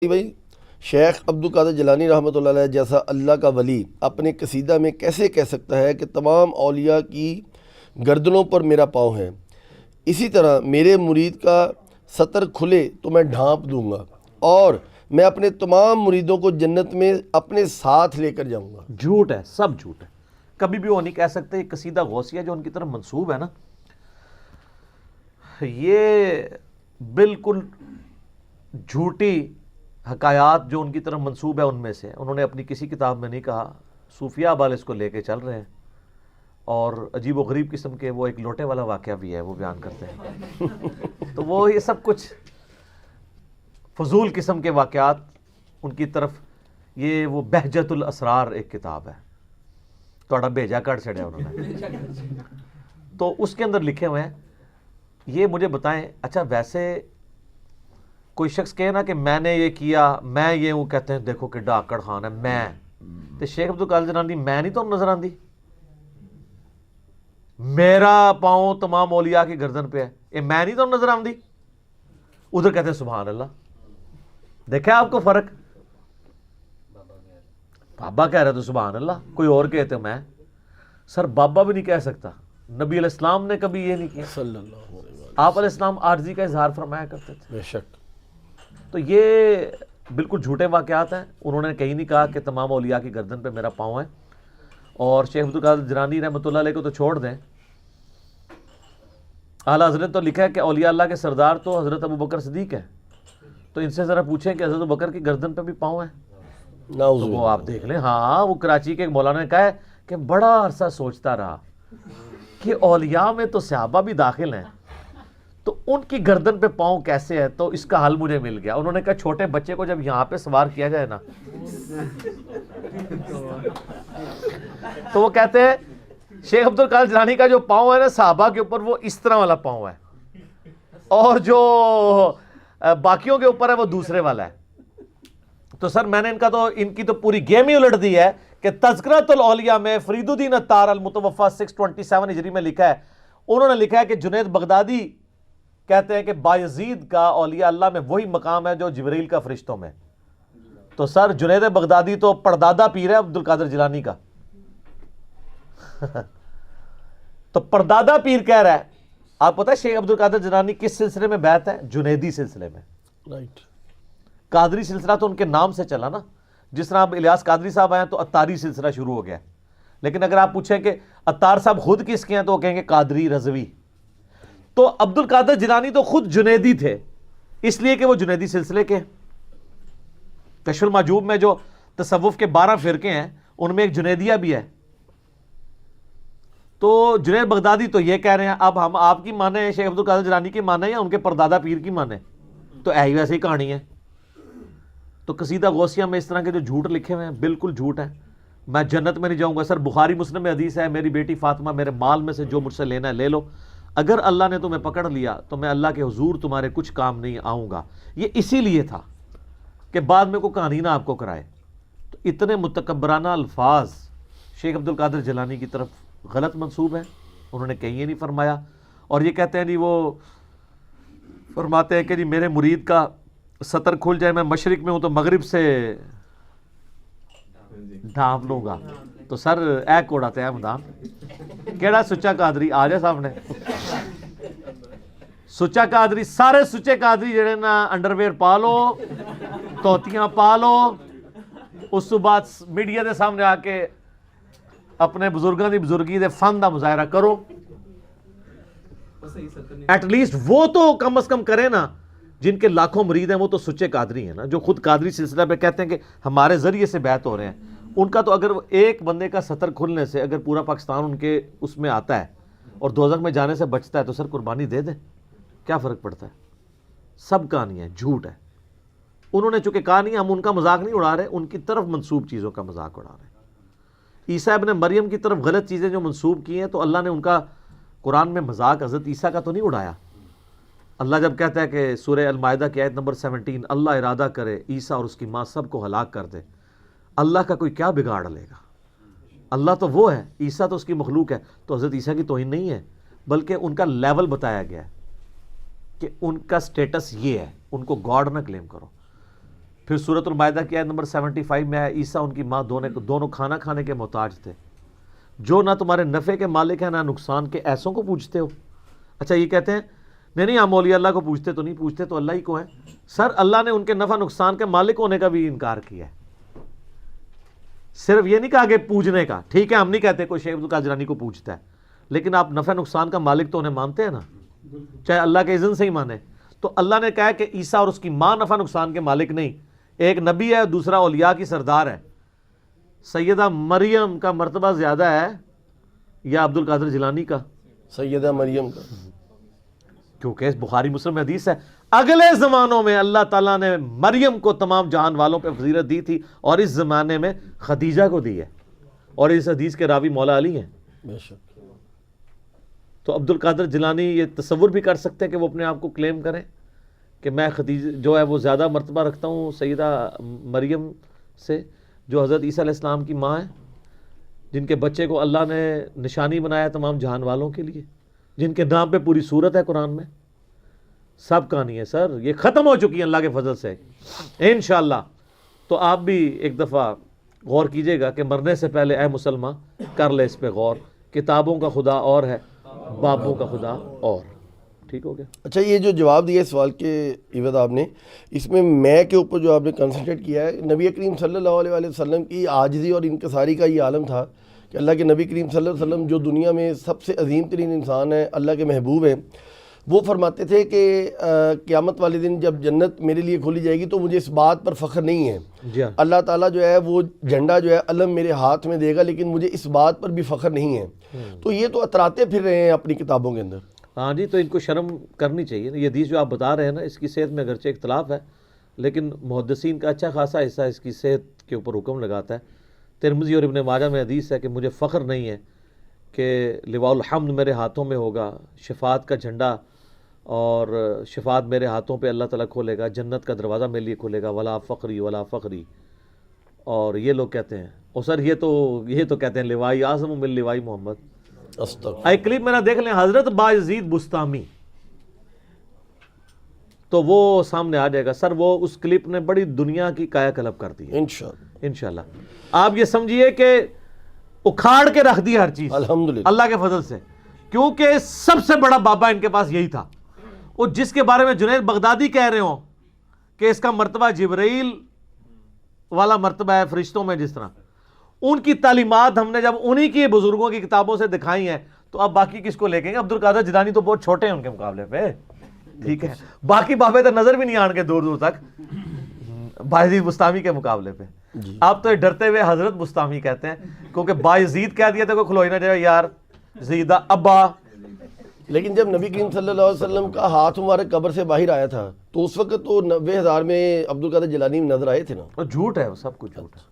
بھائی شیخ عبد القادر جیلانی رحمۃ اللہ علیہ جیسا اللہ کا ولی اپنے قصیدہ میں کیسے کہہ سکتا ہے کہ تمام اولیاء کی گردنوں پر میرا پاؤں ہے، اسی طرح میرے مرید کا سطر کھلے تو میں ڈھانپ دوں گا اور میں اپنے تمام مریدوں کو جنت میں اپنے ساتھ لے کر جاؤں گا؟ جھوٹ ہے، سب جھوٹ ہے۔ کبھی بھی وہ نہیں کہہ سکتے۔ یہ قصیدہ غوثیہ جو ان کی طرف منسوب ہے نا، یہ بالکل جھوٹی حکایات جو ان کی طرف منسوب ہے ان میں سے انہوں نے اپنی کسی کتاب میں نہیں کہا۔ صوفیہ بال اس کو لے کے چل رہے ہیں، اور عجیب و غریب قسم کے وہ ایک لوٹے والا واقعہ بھی ہے وہ بیان کرتے ہیں۔ تو وہ یہ سب کچھ فضول قسم کے واقعات ان کی طرف، یہ وہ بہجت الاسرار ایک کتاب ہے، تھوڑا بھیجا کر چھڑیا انہوں نے، تو اس کے اندر لکھے ہوئے ہیں۔ یہ مجھے بتائیں، اچھا ویسے کوئی شخص کہے نا کہ میں نے یہ کیا، میں یہ ہوں، کہتے ہیں دیکھو کہ ڈاکڑ خان ہے، میں تو شیخ عبد القادر جیلانی میں نہیں تو نظر آندی، میرا پاؤں تمام اولیاء کی گردن پہ ہے، یہ میں نہیں تو نظر آندی، ادھر کہتے ہیں سبحان اللہ۔ دیکھیں آپ کو فرق، بابا کہہ رہے تو سبحان اللہ، کوئی اور کہتے میں سر بابا بھی نہیں کہہ سکتا۔ نبی علیہ السلام نے کبھی یہ نہیں کیا، صلی اللہ علیہ وسلم۔ آپ علیہ السلام عاجزی کا اظہار فرمایا کرتے تھے۔ بے شک۔ تو یہ بالکل جھوٹے واقعات ہیں۔ انہوں نے کہیں نہیں کہا کہ تمام اولیاء کی گردن پہ میرا پاؤں ہے۔ اور شیخ عبد القادر جیلانی رحمۃ اللہ علیہ کو تو چھوڑ دیں، اعلیٰ حضرت تو لکھا ہے کہ اولیاء اللہ کے سردار تو حضرت ابو بکر صدیق ہے، تو ان سے ذرا پوچھیں کہ حضرت ابو بکر کی گردن پہ بھی پاؤں ہے؟ نعوذ تو وہ باللہ۔ آپ دیکھ لیں۔ ہاں، وہ کراچی کے ایک مولانا نے کہا ہے کہ بڑا عرصہ سوچتا رہا کہ اولیاء میں تو صحابہ بھی داخل ہیں، تو ان کی گردن پہ پاؤں کیسے ہے؟ تو اس کا حل مجھے مل گیا۔ انہوں نے کہا چھوٹے بچے کو جب یہاں پہ سوار کیا جائے نا، تو وہ کہتے ہیں شیخ عبد القادر جیلانی کا جو پاؤں ہے نا صحابہ کے اوپر، وہ اس طرح والا پاؤں ہے، اور جو باقیوں کے اوپر ہے وہ دوسرے والا ہے۔ تو سر میں نے ان کی تو پوری گیم ہی الٹ دی ہے کہ تذکرۃ الاولیاء میں فرید الدین عطار المتوفی 627 ہجری میں لکھا ہے، انہوں نے لکھا ہے کہ جنید بغدادی کہتے ہیں کہ بایزید کا اولیاء اللہ میں وہی مقام ہے جو جبریل کا فرشتوں میں۔ تو سر جنید بغدادی تو پردادا پیر ہے عبد القادر جیلانی کا، تو پردادا پیر کہہ رہا ہے۔ آپ پتہ ہے شیخ عبد القادر جیلانی کس سلسلے میں بیعت ہے؟ جنیدی سلسلے میں۔ رائٹ۔ قادری سلسلہ تو ان کے نام سے چلا نا، جس طرح اب الیاس قادری صاحب آئے ہیں تو عطاری سلسلہ شروع ہو گیا، لیکن اگر آپ پوچھیں کہ عطار صاحب خود کس کے ہیں تو وہ کہیں گے قادری رضوی۔ تو عبد القادر جیلانی تو خود جنیدی تھے، اس لیے کہ وہ جنیدی سلسلے کے۔ کشف المحجوب میں جو تصوف کے 12 فرقے ہیں ان میں ایک جنیدیہ بھی ہے۔ تو جنید بغدادی تو یہ کہہ رہے ہیں، اب ہم آپ کی مانیں، شیخ عبد القادر جیلانی کی مانیں یا ان کے پردادا پیر کی مانیں؟ تو ایسی ویسے ہی کہانی ہے۔ تو قصیدہ غوثیہ میں اس طرح کے جو جھوٹ لکھے ہوئے ہیں بالکل جھوٹ ہیں۔ میں جنت میں نہیں جاؤں گا، سر بخاری مسلم میں حدیث ہے، میری بیٹی فاطمہ میرے مال میں سے جو مجھ سے لینا ہے لے لو، اگر اللہ نے تمہیں پکڑ لیا تو میں اللہ کے حضور تمہارے کچھ کام نہیں آؤں گا۔ یہ اسی لیے تھا کہ بعد میں کوئی کہانی نہ آپ کو کرائے۔ تو اتنے متکبرانہ الفاظ شیخ عبد القادر جیلانی کی طرف غلط منسوب ہیں، انہوں نے کہیں یہ نہیں فرمایا۔ اور یہ کہتے ہیں جی، وہ فرماتے ہیں کہ جی میرے مرید کا سطر کھل جائے، میں مشرق میں ہوں تو مغرب سے ڈھانپ لوں گا۔ تو سر اے کوڑا تے مدان کیڑا سچا قادری آ جائے سامنے؟ سچا قادری، سارے سچے قادری جڑے نا انڈر ویئر پا لو، توتیاں پا لو، اس تو بعد میڈیا دے سامنے آ کے اپنے بزرگاں دی بزرگی دے فن دا مظاہرہ کرو۔ ایٹ لیسٹ وہ تو کم از کم کرے نا، جن کے لاکھوں مرید ہیں وہ تو سچے قادری ہیں نا، جو خود قادری سلسلہ پہ کہتے ہیں کہ ہمارے ذریعے سے بیعت ہو رہے ہیں۔ ان کا تو اگر ایک بندے کا سطر کھلنے سے اگر پورا پاکستان ان کے اس میں آتا ہے اور دوزخ میں جانے سے بچتا ہے تو سر قربانی دے دیں، کیا فرق پڑتا ہے؟ سب کہانی ہے، جھوٹ ہے۔ انہوں نے چونکہ کہا نہیں، ہم ان کا مذاق نہیں اڑا رہے، ان کی طرف منسوب چیزوں کا مذاق اڑا رہے ہیں۔ عیسیٰ ابن مریم کی طرف غلط چیزیں جو منسوب کی ہیں تو اللہ نے ان کا قرآن میں مذاق حضرت عیسیٰ کا تو نہیں اڑایا۔ اللہ جب کہتا ہے کہ سورہ المائدہ کی آیت نمبر 17، اللہ ارادہ کرے عیسیٰ اور اس کی ماں سب کو ہلاک کر دے، اللہ کا کوئی کیا بگاڑ لے گا؟ اللہ تو وہ ہے، عیسیٰ تو اس کی مخلوق ہے۔ تو حضرت عیسیٰ کی توہین نہیں ہے، بلکہ ان کا لیول بتایا گیا ہے کہ ان کا سٹیٹس یہ ہے، ان کو گاڈ نہ کلیم کرو۔ پھر سورۃ المائدہ کی آیت نمبر 75 میں ہے عیسیٰ ان کی ماں دونوں کھانا کھانے کے محتاج تھے. جو نہ تمہارے نفع کے مالک ہیں نہ نقصان کے، ایسوں کو پوچھتے ہو. اچھا یہ کہتے ہیں نہیں ہم اولیاء اللہ کو پوچھتے تو نہیں، پوچھتے تو اللہ ہی کو ہیں. سر اللہ نے ان کے نفع نقصان کے مالک ہونے کا بھی انکار کیا ہے. صرف یہ نہیں کہا کہ پوجنے کا. ٹھیک ہے ہم نہیں کہتے کوئی شیخ عبد القادر جیلانی کو پوچھتا ہے، لیکن آپ نفع نقصان کا مالک تو انہیں مانتے ہیں نا، چاہے اللہ کے اذن سے ہی مانے. تو اللہ نے کہا کہ عیسیٰ اور اس کی ماں نفع نقصان کے مالک نہیں، ایک نبی ہے دوسرا اولیاء کی سردار ہے. سیدہ مریم کا مرتبہ زیادہ ہے یا عبد القادر جیلانی کا؟ سیدہ مریم کا، کیونکہ بخاری مسلم میں حدیث ہے اگلے زمانوں میں اللہ تعالیٰ نے مریم کو تمام جہان والوں پہ فضیلت دی تھی اور اس زمانے میں خدیجہ کو دی ہے، اور اس حدیث کے راوی مولا علی ہیں. بے شک. تو عبد القادر جیلانی یہ تصور بھی کر سکتے ہیں کہ وہ اپنے آپ کو کلیم کریں کہ میں خدیجہ جو ہے وہ زیادہ مرتبہ رکھتا ہوں سیدہ مریم سے، جو حضرت عیسیٰ علیہ السلام کی ماں ہے، جن کے بچے کو اللہ نے نشانی بنایا تمام جہان والوں کے لیے، جن کے نام پہ پوری سورت ہے قرآن میں. سب کہانی ہے سر، یہ ختم ہو چکی ہے اللہ کے فضل سے انشاءاللہ. تو آپ بھی ایک دفعہ غور کیجئے گا کہ مرنے سے پہلے اے مسلمان کر لے اس پہ غور. کتابوں کا خدا اور ہے، بابوں کا خدا اور. ٹھیک ہو گیا. اچھا یہ جو جواب دیا اس سوال کے عوض آپ نے، اس میں کے اوپر جو آپ نے کنسنٹریٹ کیا ہے، نبی کریم صلی اللہ علیہ وآلہ وسلم کی عاجزی اور انکساری کا یہ عالم تھا کہ اللہ کے نبی کریم صلی اللہ علیہ وسلم جو دنیا میں سب سے عظیم ترین انسان ہے، اللہ کے محبوب ہیں، وہ فرماتے تھے کہ قیامت والے دن جب جنت میرے لیے کھولی جائے گی تو مجھے اس بات پر فخر نہیں ہے. جی ہاں. اللہ تعالیٰ جو ہے وہ جھنڈا جو ہے علم میرے ہاتھ میں دے گا، لیکن مجھے اس بات پر بھی فخر نہیں ہے. تو یہ تو اتراتے پھر رہے ہیں اپنی کتابوں کے اندر. ہاں جی، تو ان کو شرم کرنی چاہیے. یہ حدیث جو آپ بتا رہے ہیں نا، اس کی صحت میں اگرچہ اختلاف ہے، لیکن محدثین کا اچھا خاصا حصہ اس کی صحت کے اوپر حکم لگاتا ہے. ترمذی اور ابن ماجہ میں حدیث ہے کہ مجھے فخر نہیں ہے کہ لواء الحمد میرے ہاتھوں میں ہوگا، شفاعت کا جھنڈا اور شفاعت میرے ہاتھوں پہ اللہ تعالیٰ کھولے گا، جنت کا دروازہ میرے لیے کھولے گا، ولا فخری ولا فخری. اور یہ لوگ کہتے ہیں اور سر یہ تو کہتے ہیں لوائی اعظم من لوائی محمد. ایک کلپ میرا دیکھ لیں، حضرت بایزید بستامی، تو وہ سامنے آ جائے گا. سر وہ اس کلپ نے بڑی دنیا کی کایا کلپ کر دی ہے انشاءاللہ. آپ یہ سمجھیے کہ اکھاڑ کے رکھ دی ہر چیز الحمدللہ اللہ کے فضل سے، کیونکہ سب سے بڑا بابا ان کے پاس یہی تھا. وہ جس کے بارے میں جنید بغدادی کہہ رہے ہوں کہ اس کا مرتبہ جبرائیل والا مرتبہ ہے فرشتوں میں، جس طرح ان کی تعلیمات ہم نے جب انہی کی بزرگوں کی کتابوں سے دکھائی ہیں، تو اب باقی کس کو لے کے گئے؟ عبد القادر جیلانی تو بہت چھوٹے ہیں ان کے مقابلے پہ. ٹھیک ہے، باقی بابے تو نظر بھی نہیں آن کے دور دور تک بایزید بستامی کے مقابلے پہ. آپ تو ڈرتے ہوئے حضرت بستامی کہتے ہیں، کیونکہ بایزید کہہ دیا تو کوئی کھلو ہی نہ جائے یار زیدہ ابا. لیکن جب نبی کریم صلی اللہ علیہ وسلم کا ہاتھ مبارک قبر سے باہر آیا تھا تو اس وقت تو 90,000 میں عبد القادر جیلانی نظر آئے تھے نا. جھوٹ ہے وہ، سب کچھ جھوٹ ہے.